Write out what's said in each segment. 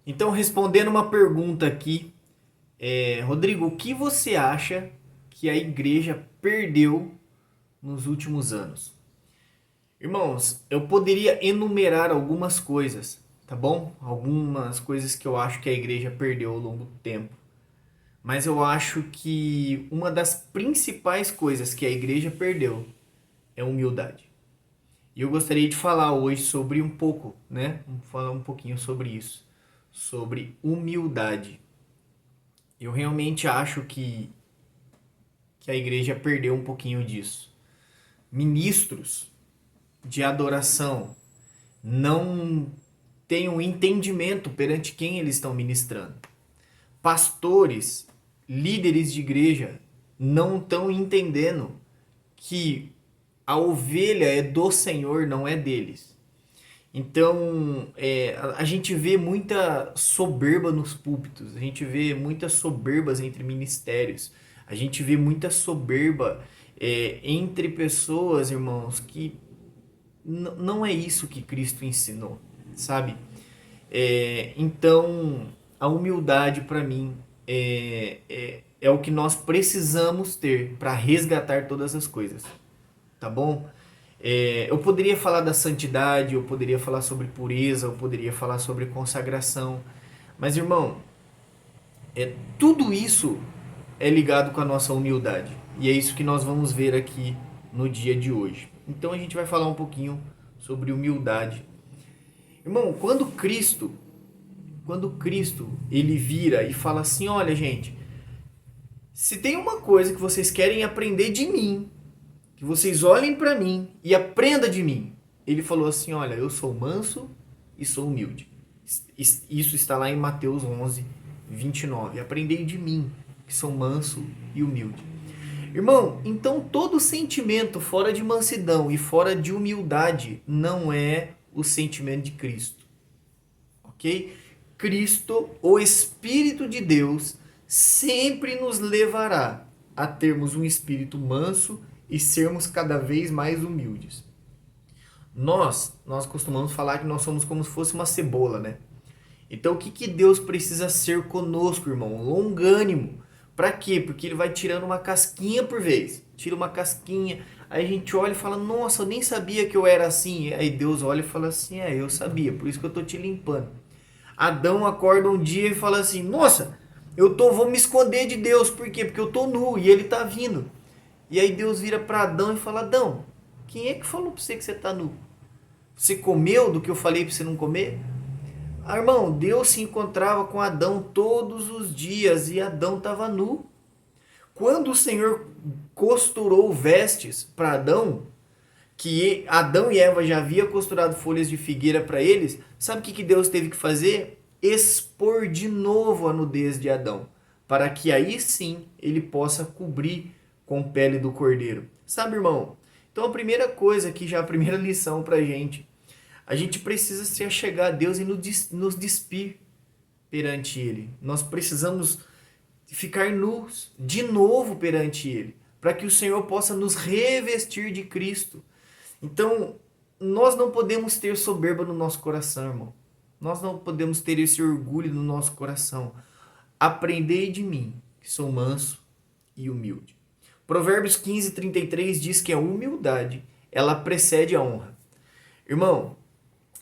Então, respondendo uma pergunta aqui, Rodrigo, o que você acha que a igreja perdeu nos últimos anos? Irmãos, eu poderia enumerar algumas coisas, tá bom? Algumas coisas que eu acho que a igreja perdeu ao longo do tempo. Mas eu acho que uma das principais coisas que a igreja perdeu é humildade. E eu gostaria de falar hoje sobre um pouco, né? Vamos falar um pouquinho sobre isso, sobre humildade. Eu realmente acho que a igreja perdeu um pouquinho disso. Ministros de adoração não têm um entendimento perante quem eles estão ministrando. Pastores, líderes de igreja não estão entendendo que a ovelha é do Senhor, não é deles. Então, a gente vê muita soberba nos púlpitos, a gente vê muitas soberbas entre ministérios, a gente vê muita soberba entre pessoas, irmãos, que não é isso que Cristo ensinou, sabe? Então, a humildade para mim é o que nós precisamos ter para resgatar todas as coisas, tá bom? Eu poderia falar da santidade, eu poderia falar sobre pureza, eu poderia falar sobre consagração, mas irmão, tudo isso é ligado com a nossa humildade e é isso que nós vamos ver aqui no dia de hoje. Então a gente vai falar um pouquinho sobre humildade. Irmão, quando Cristo ele vira e fala assim, olha gente, se tem uma coisa que vocês querem aprender de mim, que vocês olhem para mim e aprendam de mim. Ele falou assim, olha, eu sou manso e sou humilde. Isso está lá em Mateus 11, 29. Aprendei de mim, que sou manso e humilde. Irmão, então todo sentimento fora de mansidão e fora de humildade não é o sentimento de Cristo. Ok? Cristo, o Espírito de Deus, sempre nos levará a termos um espírito manso e sermos cada vez mais humildes. Nós costumamos falar que nós somos como se fosse uma cebola, né? Então o que Deus precisa ser conosco, irmão? Longânimo. Para quê? Porque ele vai tirando uma casquinha por vez. Tira uma casquinha, aí a gente olha e fala, nossa, eu nem sabia que eu era assim. Aí Deus olha e fala assim, eu sabia, por isso que eu tô te limpando. Adão acorda um dia e fala assim, nossa, vou me esconder de Deus, por quê? Porque eu tô nu e ele tá vindo. E aí Deus vira para Adão e fala, Adão, quem é que falou para você que você tá nu? Você comeu do que eu falei para você não comer? Irmão, Deus se encontrava com Adão todos os dias e Adão estava nu. Quando o Senhor costurou vestes para Adão, que Adão e Eva já haviam costurado folhas de figueira para eles, sabe o que Deus teve que fazer? Expor de novo a nudez de Adão, para que aí sim ele possa cobrir com pele do cordeiro. Sabe, irmão? Então a primeira coisa aqui, já a primeira lição para a gente precisa se achegar a Deus e nos despir perante Ele. Nós precisamos ficar nus de novo perante Ele, para que o Senhor possa nos revestir de Cristo. Então, nós não podemos ter soberba no nosso coração, irmão. Nós não podemos ter esse orgulho no nosso coração. Aprendei de mim, que sou manso e humilde. Provérbios 15:33 diz que a humildade, ela precede a honra. Irmão,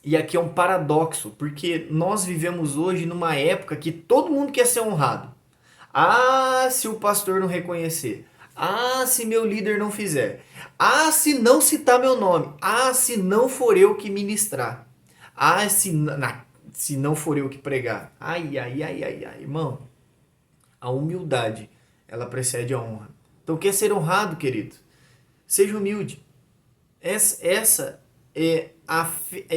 e aqui é um paradoxo, porque nós vivemos hoje numa época que todo mundo quer ser honrado. Ah, se o pastor não reconhecer. Ah, se meu líder não fizer. Ah, se não citar meu nome. Ah, se não for eu que ministrar. Ah, se não for eu que pregar. Ai, ai, ai, ai, ai, irmão. A humildade, ela precede a honra. Então, quer ser honrado, querido? Seja humilde. Essa é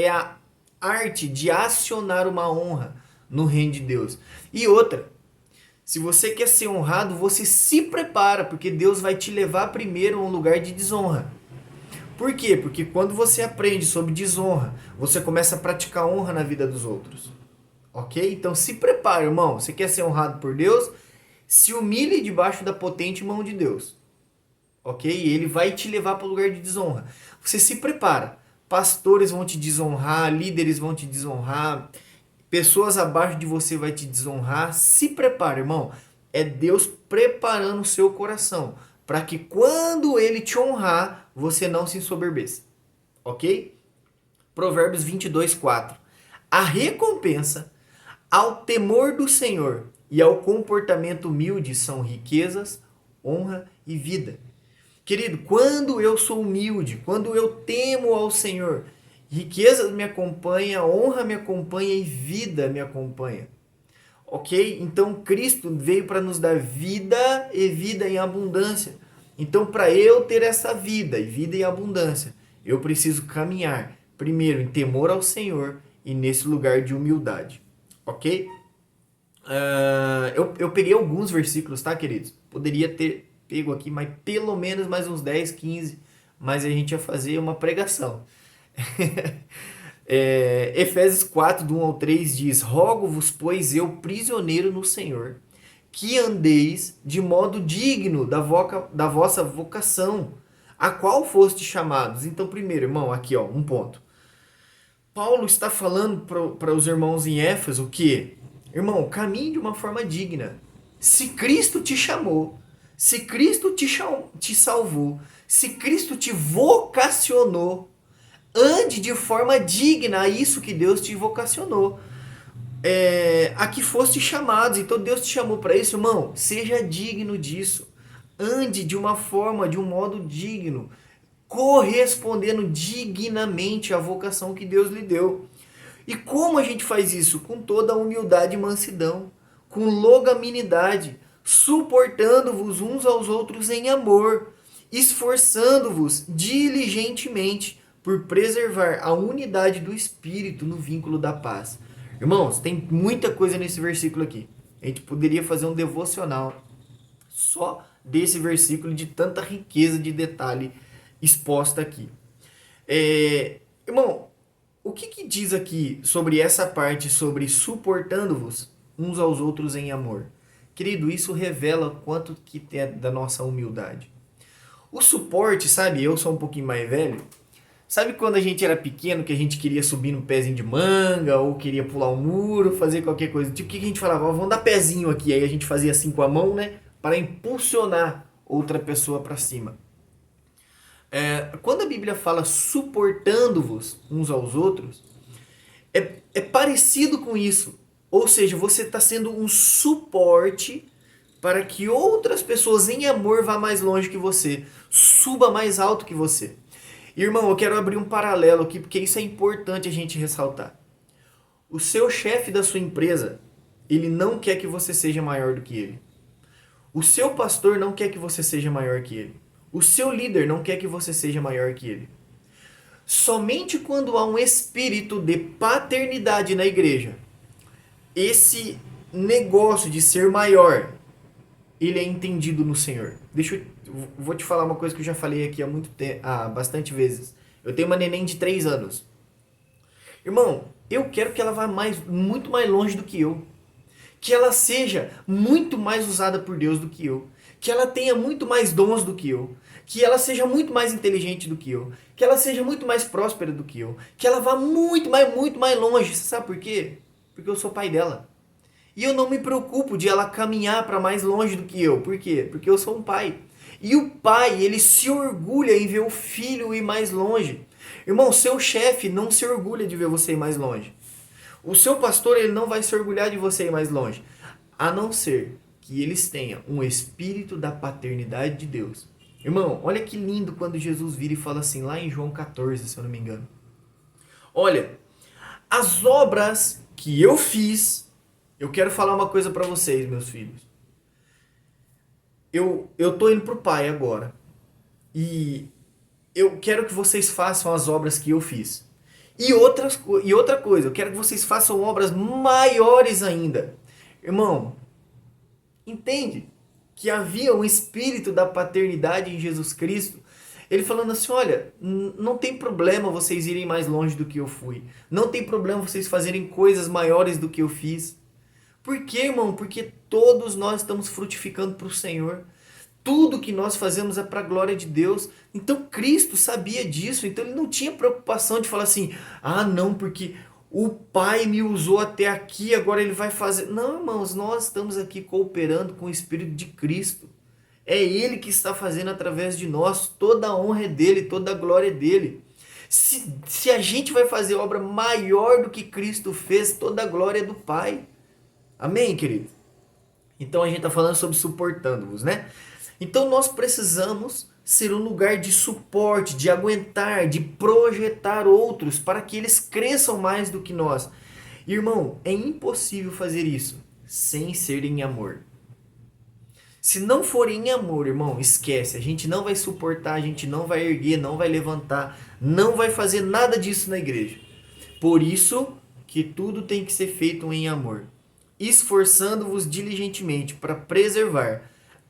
a arte de acionar uma honra no reino de Deus. E outra, se você quer ser honrado, você se prepara, porque Deus vai te levar primeiro a um lugar de desonra. Por quê? Porque quando você aprende sobre desonra, você começa a praticar honra na vida dos outros. Ok? Então se prepara, irmão. Você quer ser honrado por Deus? Se humilhe debaixo da potente mão de Deus. Ok? E Ele vai te levar para o lugar de desonra. Você se prepara. Pastores vão te desonrar, líderes vão te desonrar, pessoas abaixo de você vai te desonrar, se prepare, irmão. É Deus preparando o seu coração para que quando ele te honrar, você não se ensoberbeça. Ok? Provérbios 22:4. A recompensa ao temor do Senhor e ao comportamento humilde são riquezas, honra e vida. Querido, quando eu sou humilde, quando eu temo ao Senhor, riquezas me acompanha, honra me acompanha e vida me acompanha. Ok? Então Cristo veio para nos dar vida e vida em abundância. Então, para eu ter essa vida e vida em abundância, eu preciso caminhar primeiro em temor ao Senhor e nesse lugar de humildade. Ok? Eu peguei alguns versículos, tá, queridos? Poderia ter pego aqui, mas pelo menos mais uns 10, 15, mas a gente ia fazer uma pregação. Efésios 4, do 1 ao 3 diz: Rogo-vos, pois eu, prisioneiro no Senhor, que andeis de modo digno da vossa vocação, a qual foste chamados. Então, primeiro, irmão, aqui ó, um ponto. Paulo está falando para os irmãos em Éfeso que, irmão, caminhe de uma forma digna. Se Cristo te chamou, se Cristo te salvou, se Cristo te vocacionou, ande de forma digna a isso que Deus te vocacionou. A que foste chamados, então Deus te chamou para isso, irmão, seja digno disso. Ande de uma forma, de um modo digno, correspondendo dignamente à vocação que Deus lhe deu. E como a gente faz isso? Com toda a humildade e mansidão, com longanimidade, suportando-vos uns aos outros em amor, esforçando-vos diligentemente por preservar a unidade do Espírito no vínculo da paz. Irmãos, tem muita coisa nesse versículo aqui. A gente poderia fazer um devocional só desse versículo, de tanta riqueza de detalhe exposta aqui. Irmão, o que diz aqui sobre essa parte, sobre suportando-vos uns aos outros em amor? Querido, isso revela quanto que é da nossa humildade. O suporte, sabe, eu sou um pouquinho mais velho, sabe quando a gente era pequeno, que a gente queria subir num pezinho de manga, ou queria pular um muro, fazer qualquer coisa, tipo, o que a gente falava? Vamos dar pezinho aqui, aí a gente fazia assim com a mão, né, para impulsionar outra pessoa para cima. Quando a Bíblia fala suportando-vos uns aos outros, é parecido com isso. Ou seja, você está sendo um suporte para que outras pessoas em amor vá mais longe que você, suba mais alto que você. Irmão, eu quero abrir um paralelo aqui, porque isso é importante a gente ressaltar. O seu chefe da sua empresa, ele não quer que você seja maior do que ele. O seu pastor não quer que você seja maior que ele. O seu líder não quer que você seja maior que ele. Somente quando há um espírito de paternidade na igreja, esse negócio de ser maior, ele é entendido no Senhor. Vou te falar uma coisa que eu já falei aqui há bastante vezes. Eu tenho uma neném de 3 anos. Irmão, eu quero que ela vá muito mais longe do que eu. Que ela seja muito mais usada por Deus do que eu. Que ela tenha muito mais dons do que eu. Que ela seja muito mais inteligente do que eu. Que ela seja muito mais próspera do que eu. Que ela vá muito mais longe. Você sabe por quê? Porque eu sou pai dela. E eu não me preocupo de ela caminhar para mais longe do que eu. Por quê? Porque eu sou um pai. E o pai, ele se orgulha em ver o filho ir mais longe. Irmão, seu chefe não se orgulha de ver você ir mais longe. O seu pastor, ele não vai se orgulhar de você ir mais longe. A não ser que eles tenham um espírito da paternidade de Deus. Irmão, olha que lindo quando Jesus vira e fala assim, lá em João 14, se eu não me engano. Olha, as obras que eu fiz, eu quero falar uma coisa para vocês, meus filhos. Eu tô indo pro Pai agora. E eu quero que vocês façam as obras que eu fiz. E outra coisa, eu quero que vocês façam obras maiores ainda. Irmão, entende que havia um espírito da paternidade em Jesus Cristo? Ele falando assim, olha, não tem problema vocês irem mais longe do que eu fui. Não tem problema vocês fazerem coisas maiores do que eu fiz. Por quê, irmão? Porque todos nós estamos frutificando para o Senhor. Tudo que nós fazemos é para a glória de Deus. Então Cristo sabia disso. Então ele não tinha preocupação de falar assim, ah não, porque o Pai me usou até aqui, agora ele vai fazer. Não, irmãos, nós estamos aqui cooperando com o Espírito de Cristo. É Ele que está fazendo através de nós, toda a honra é dele, toda a glória é dele. Se a gente vai fazer obra maior do que Cristo fez, toda a glória é do Pai. Amém, querido? Então a gente está falando sobre suportando-vos, né? Então nós precisamos ser um lugar de suporte, de aguentar, de projetar outros para que eles cresçam mais do que nós. Irmão, é impossível fazer isso sem ser em amor. Se não for em amor, irmão, esquece. A gente não vai suportar, a gente não vai erguer, não vai levantar, não vai fazer nada disso na igreja. Por isso que tudo tem que ser feito em amor, esforçando-vos diligentemente para preservar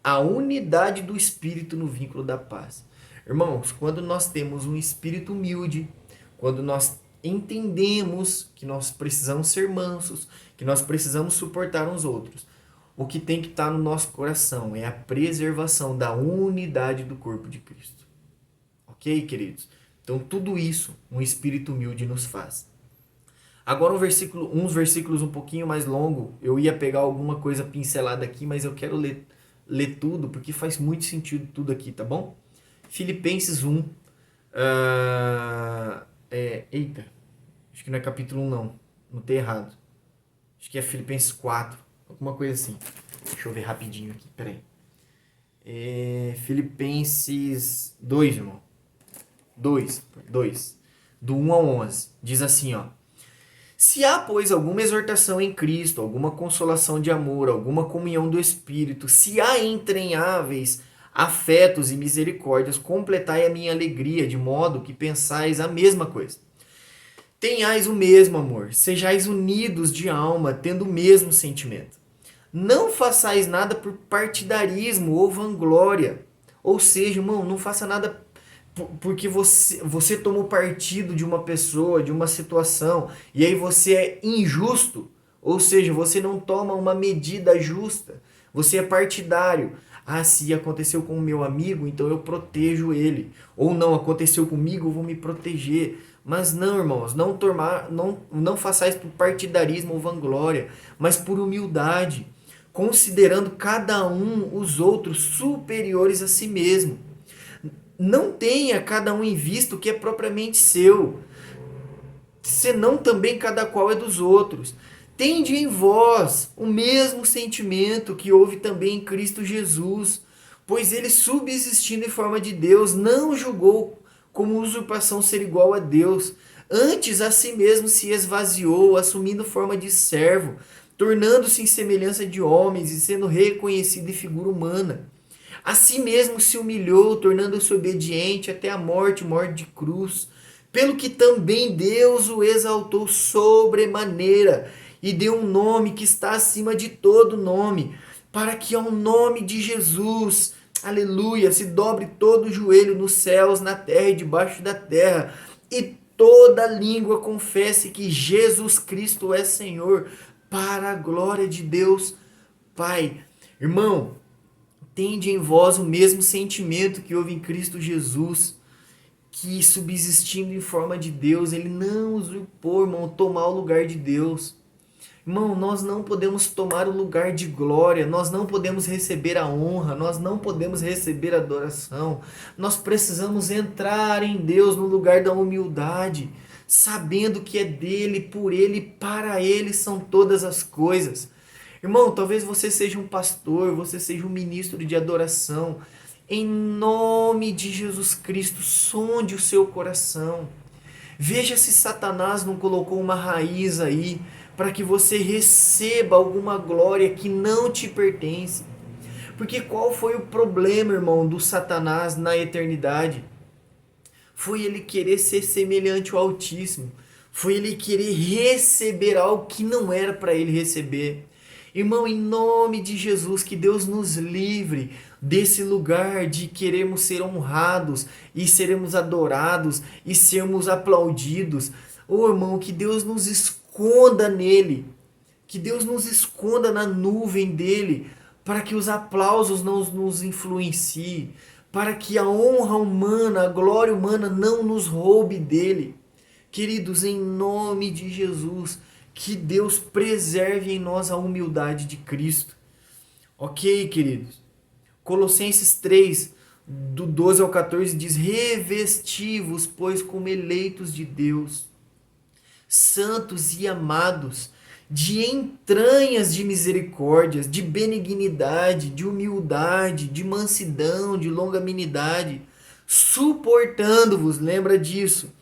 a unidade do Espírito no vínculo da paz. Irmãos, quando nós temos um espírito humilde, quando nós entendemos que nós precisamos ser mansos, que nós precisamos suportar uns outros, o que tem que estar no nosso coração é a preservação da unidade do corpo de Cristo. Ok, queridos? Então, tudo isso um espírito humilde nos faz. Agora uns versículos um pouquinho mais longos. Eu ia pegar alguma coisa pincelada aqui, mas eu quero ler tudo, porque faz muito sentido tudo aqui, tá bom? Filipenses 1. Eita, acho que não é capítulo 1 não. Não tem errado. Acho que é Filipenses 4. Alguma coisa assim. Deixa eu ver rapidinho aqui, peraí. Filipenses 2, irmão. 2. Do 1 ao 11. Diz assim, ó. Se há, pois, alguma exortação em Cristo, alguma consolação de amor, alguma comunhão do Espírito, se há entranháveis afetos e misericórdias, completai a minha alegria, de modo que pensais a mesma coisa. Tenhais o mesmo amor, sejais unidos de alma, tendo o mesmo sentimento. Não façais nada por partidarismo ou vanglória. Ou seja, irmão, não faça nada porque você tomou partido de uma pessoa, de uma situação, e aí você é injusto. Ou seja, você não toma uma medida justa. Você é partidário. Ah, se aconteceu com o meu amigo, então eu protejo ele. Ou não, aconteceu comigo, eu vou me proteger. Mas não, irmãos, não façais por partidarismo ou vanglória, mas por humildade, considerando cada um os outros superiores a si mesmo. Não tenha cada um em vista o que é propriamente seu, senão também cada qual é dos outros. Tende em vós o mesmo sentimento que houve também em Cristo Jesus, pois ele, subsistindo em forma de Deus, não julgou como usurpação ser igual a Deus. Antes a si mesmo se esvaziou, assumindo forma de servo, tornando-se em semelhança de homens e sendo reconhecido em figura humana. A si mesmo se humilhou, tornando-se obediente até a morte de cruz. Pelo que também Deus o exaltou sobremaneira e deu um nome que está acima de todo nome, para que ao nome de Jesus, aleluia, se dobre todo o joelho nos céus, na terra e debaixo da terra, e toda língua confesse que Jesus Cristo é Senhor, para a glória de Deus Pai. Irmão, tende em vós o mesmo sentimento que houve em Cristo Jesus, que subsistindo em forma de Deus, ele não usurpou, irmão, tomar o lugar de Deus. Irmão, nós não podemos tomar o lugar de glória, nós não podemos receber a honra, nós não podemos receber a adoração. Nós precisamos entrar em Deus no lugar da humildade, sabendo que é dele, por ele, para ele são todas as coisas. Irmão, talvez você seja um pastor, você seja um ministro de adoração. Em nome de Jesus Cristo, sonde o seu coração. Veja se Satanás não colocou uma raiz aí para que você receba alguma glória que não te pertence. Porque qual foi o problema, irmão, do Satanás na eternidade? Foi ele querer ser semelhante ao Altíssimo. Foi ele querer receber algo que não era para ele receber. Irmão, em nome de Jesus, que Deus nos livre desse lugar de querermos ser honrados e seremos adorados e sermos aplaudidos. Oh, irmão, que Deus nos esconda nele, que Deus nos esconda na nuvem dele, para que os aplausos não nos influenciem, para que a honra humana, a glória humana não nos roube dele. Queridos, em nome de Jesus, que Deus preserve em nós a humildade de Cristo. Ok, queridos? Colossenses 3, do 12 ao 14, diz: revesti-vos, pois, como eleitos de Deus, santos e amados, de entranhas de misericórdias, de benignidade, de humildade, de mansidão, de longanimidade, suportando-vos, lembra disso,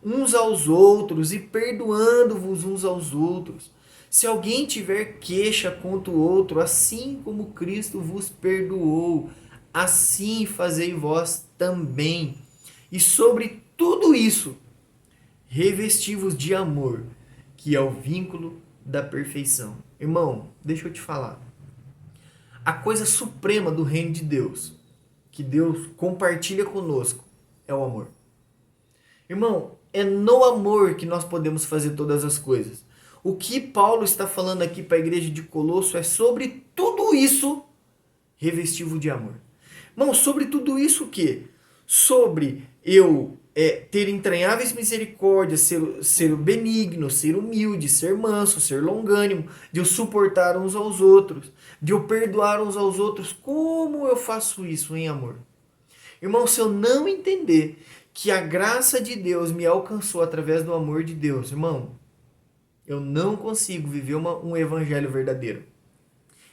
uns aos outros e perdoando-vos uns aos outros. Se alguém tiver queixa contra o outro, assim como Cristo vos perdoou, assim fazei vós também. E sobre tudo isso, revesti-vos de amor, que é o vínculo da perfeição. Irmão, deixa eu te falar. A coisa suprema do reino de Deus, que Deus compartilha conosco, é o amor. Irmão, é no amor que nós podemos fazer todas as coisas. O que Paulo está falando aqui para a igreja de Colosso é sobre tudo isso, revesti-vos de amor. Irmão, sobre tudo isso o quê? Sobre eu ter entranháveis misericórdias, ser benigno, ser humilde, ser manso, ser longânimo, de eu suportar uns aos outros, de eu perdoar uns aos outros. Como eu faço isso em amor? Irmão, se eu não entender que a graça de Deus me alcançou através do amor de Deus, irmão, eu não consigo viver um evangelho verdadeiro.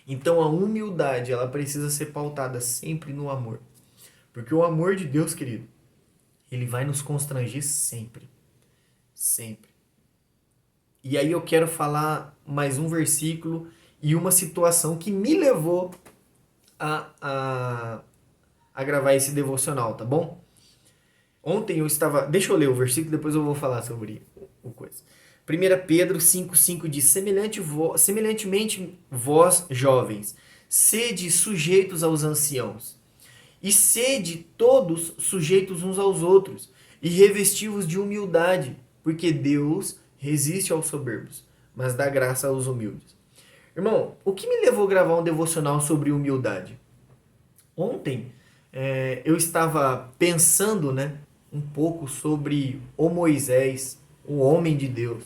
Então a humildade, ela precisa ser pautada sempre no amor. Porque o amor de Deus, querido, ele vai nos constranger sempre. Sempre. E aí eu quero falar mais um versículo e uma situação que me levou a gravar esse devocional, tá bom? Ontem eu estava... Deixa eu ler o versículo, depois eu vou falar sobre o coisa. 1 Pedro 5,5 diz: semelhantemente vós, jovens, sede sujeitos aos anciãos, e sede todos sujeitos uns aos outros, e revesti-vos de humildade, porque Deus resiste aos soberbos, mas dá graça aos humildes. Irmão, o que me levou a gravar um devocional sobre humildade? Ontem eu estava pensando, um pouco sobre o Moisés, o homem de Deus.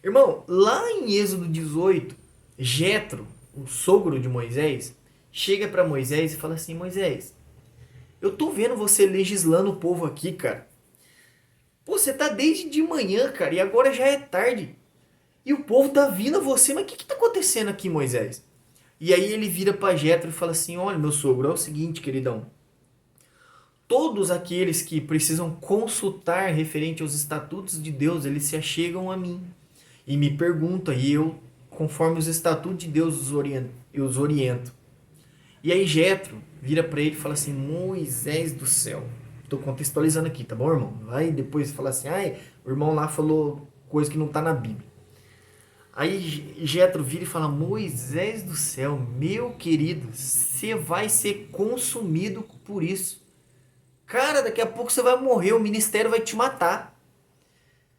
Irmão, lá em Êxodo 18, Jetro, o sogro de Moisés, chega para Moisés e fala assim: Moisés, eu tô vendo você legislando o povo aqui, cara. Pô, você tá desde de manhã, cara, e agora já é tarde. E o povo tá vindo a você, mas o que tá acontecendo aqui, Moisés? E aí ele vira para Jetro e fala assim: olha, meu sogro, é o seguinte, queridão. Todos aqueles que precisam consultar referente aos estatutos de Deus, eles se achegam a mim e me perguntam, e eu, conforme os estatutos de Deus, os oriento. E aí Jetro vira para ele e fala assim: Moisés do céu. Estou contextualizando aqui, tá bom, irmão? Aí depois fala assim: ai, o irmão lá falou coisa que não está na Bíblia. Aí Jetro vira e fala: Moisés do céu, meu querido, você vai ser consumido por isso. Cara, daqui a pouco você vai morrer, o ministério vai te matar.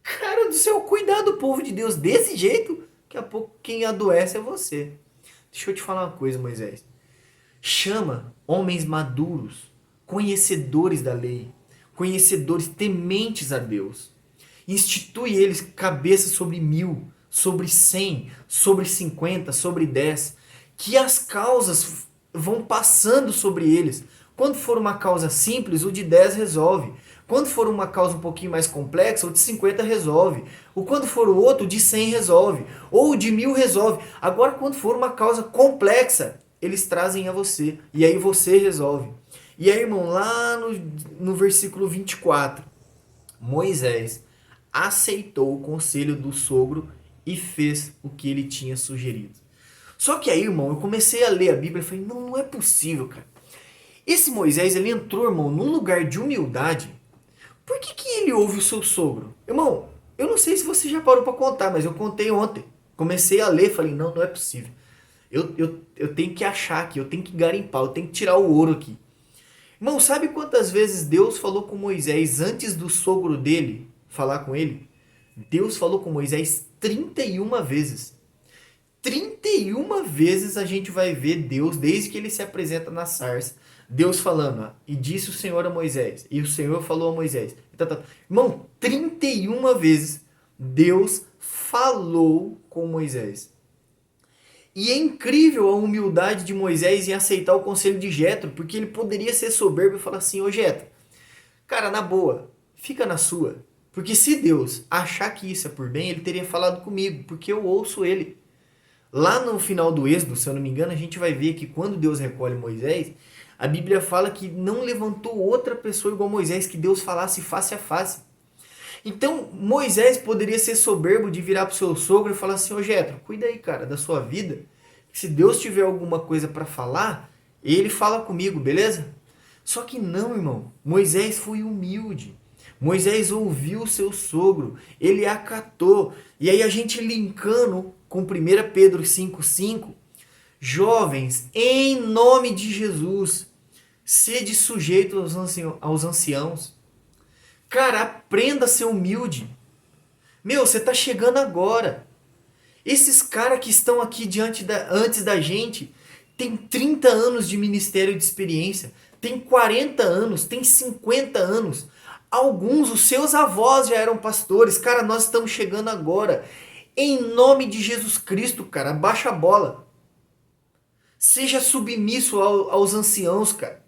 Cara do céu, cuidar do povo de Deus desse jeito, daqui a pouco quem adoece é você. Deixa eu te falar uma coisa, Moisés. Chama homens maduros, conhecedores da lei, conhecedores tementes a Deus. Institui eles cabeça sobre 1000, sobre 100, sobre 50, sobre 10. Que as causas vão passando sobre eles. Quando for uma causa simples, o de 10 resolve. Quando for uma causa um pouquinho mais complexa, o de 50 resolve. Ou quando for o outro, o de 100 resolve. Ou o de 1000 resolve. Agora, quando for uma causa complexa, eles trazem a você. E aí você resolve. E aí, irmão, lá no versículo 24, Moisés aceitou o conselho do sogro e fez o que ele tinha sugerido. Só que aí, irmão, eu comecei a ler a Bíblia e falei: não é possível, cara. Esse Moisés, ele entrou, irmão, num lugar de humildade. Por que ele ouve o seu sogro? Irmão, eu não sei se você já parou para contar, mas eu contei ontem. Comecei a ler, falei: não é possível. Eu tenho que achar aqui, eu tenho que garimpar, eu tenho que tirar o ouro aqui. Irmão, sabe quantas vezes Deus falou com Moisés antes do sogro dele falar com ele? Deus falou com Moisés 31 vezes. 31 31 vezes a gente vai ver Deus, desde que ele se apresenta na sarça, Deus falando, ó, e disse o Senhor a Moisés, e o Senhor falou a Moisés. Irmão, 31 vezes Deus falou com Moisés. E é incrível a humildade de Moisés em aceitar o conselho de Jetro, porque ele poderia ser soberbo e falar assim, ô Jetro, cara, na boa, fica na sua. Porque se Deus achar que isso é por bem, ele teria falado comigo, porque eu ouço ele. Lá no final do Êxodo, se eu não me engano, a gente vai ver que quando Deus recolhe Moisés, a Bíblia fala que não levantou outra pessoa igual Moisés, que Deus falasse face a face. Então, Moisés poderia ser soberbo de virar para o seu sogro e falar assim, ô Jetro, cuida aí, cara, da sua vida. Se Deus tiver alguma coisa para falar, ele fala comigo, beleza? Só que não, irmão. Moisés foi humilde. Moisés ouviu o seu sogro, ele acatou. E aí a gente linkando com 1 Pedro 5,5, jovens, em nome de Jesus, sede sujeito aos anciãos. Cara, aprenda a ser humilde. Meu, você tá chegando agora. Esses caras que estão aqui antes da gente, tem 30 anos de ministério de experiência, tem 40 anos, tem 50 anos. Alguns, os seus avós já eram pastores. Cara, nós estamos chegando agora. Em nome de Jesus Cristo, cara, abaixa a bola. Seja submisso aos anciãos, cara.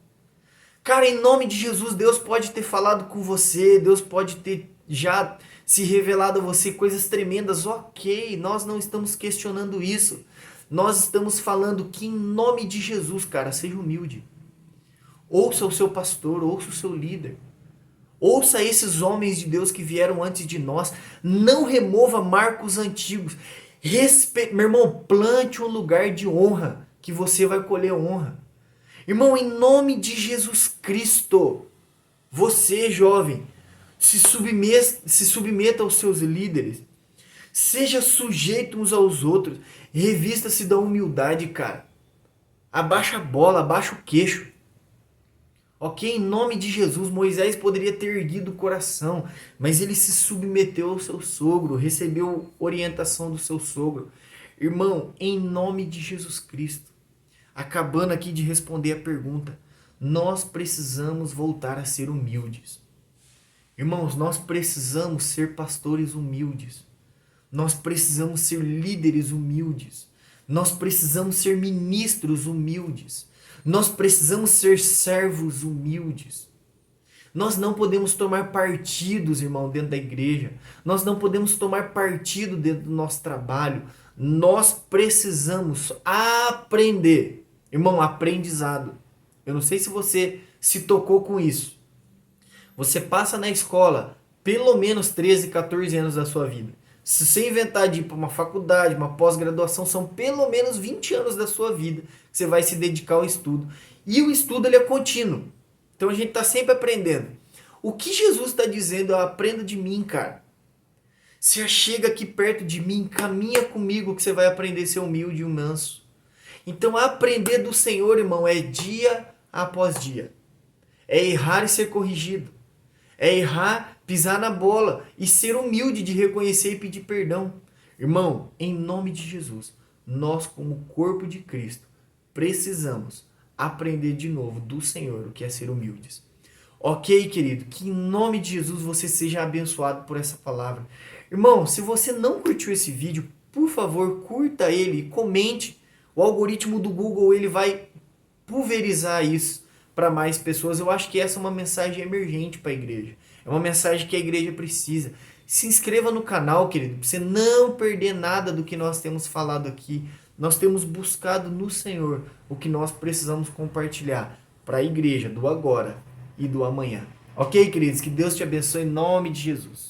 Cara, em nome de Jesus, Deus pode ter falado com você, Deus pode ter já se revelado a você coisas tremendas. Ok, nós não estamos questionando isso. Nós estamos falando que em nome de Jesus, cara, seja humilde. Ouça o seu pastor, ouça o seu líder. Ouça esses homens de Deus que vieram antes de nós. Não remova marcos antigos. Meu irmão, plante um lugar de honra, que você vai colher honra. Irmão, em nome de Jesus Cristo, você, jovem, se submeta aos seus líderes. Seja sujeito uns aos outros. Revista-se da humildade, cara. Abaixa a bola, abaixa o queixo. Ok? Em nome de Jesus, Moisés poderia ter erguido o coração, mas ele se submeteu ao seu sogro, recebeu orientação do seu sogro. Irmão, em nome de Jesus Cristo, acabando aqui de responder a pergunta, nós precisamos voltar a ser humildes. Irmãos, nós precisamos ser pastores humildes. Nós precisamos ser líderes humildes. Nós precisamos ser ministros humildes. Nós precisamos ser servos humildes. Nós não podemos tomar partidos, irmão, dentro da igreja. Nós não podemos tomar partido dentro do nosso trabalho. Nós precisamos aprender. Irmão, aprendizado. Eu não sei se você se tocou com isso. Você passa na escola pelo menos 13, 14 anos da sua vida. Se você inventar de ir para uma faculdade, uma pós-graduação, são pelo menos 20 anos da sua vida que você vai se dedicar ao estudo. E o estudo ele é contínuo. Então a gente está sempre aprendendo. O que Jesus está dizendo? Aprenda de mim, cara. Se chega aqui perto de mim, caminha comigo que você vai aprender a ser humilde e manso. Então aprender do Senhor, irmão, é dia após dia. É errar e ser corrigido. É errar, pisar na bola e ser humilde de reconhecer e pedir perdão. Irmão, em nome de Jesus, nós como corpo de Cristo precisamos aprender de novo do Senhor o que é ser humildes. Ok, querido? Que em nome de Jesus você seja abençoado por essa palavra. Irmão, se você não curtiu esse vídeo, por favor, curta ele e comente. O algoritmo do Google ele vai pulverizar isso para mais pessoas. Eu acho que essa é uma mensagem emergente para a igreja. É uma mensagem que a igreja precisa. Se inscreva no canal, querido, para você não perder nada do que nós temos falado aqui. Nós temos buscado no Senhor o que nós precisamos compartilhar para a igreja do agora e do amanhã. Ok, queridos? Que Deus te abençoe em nome de Jesus.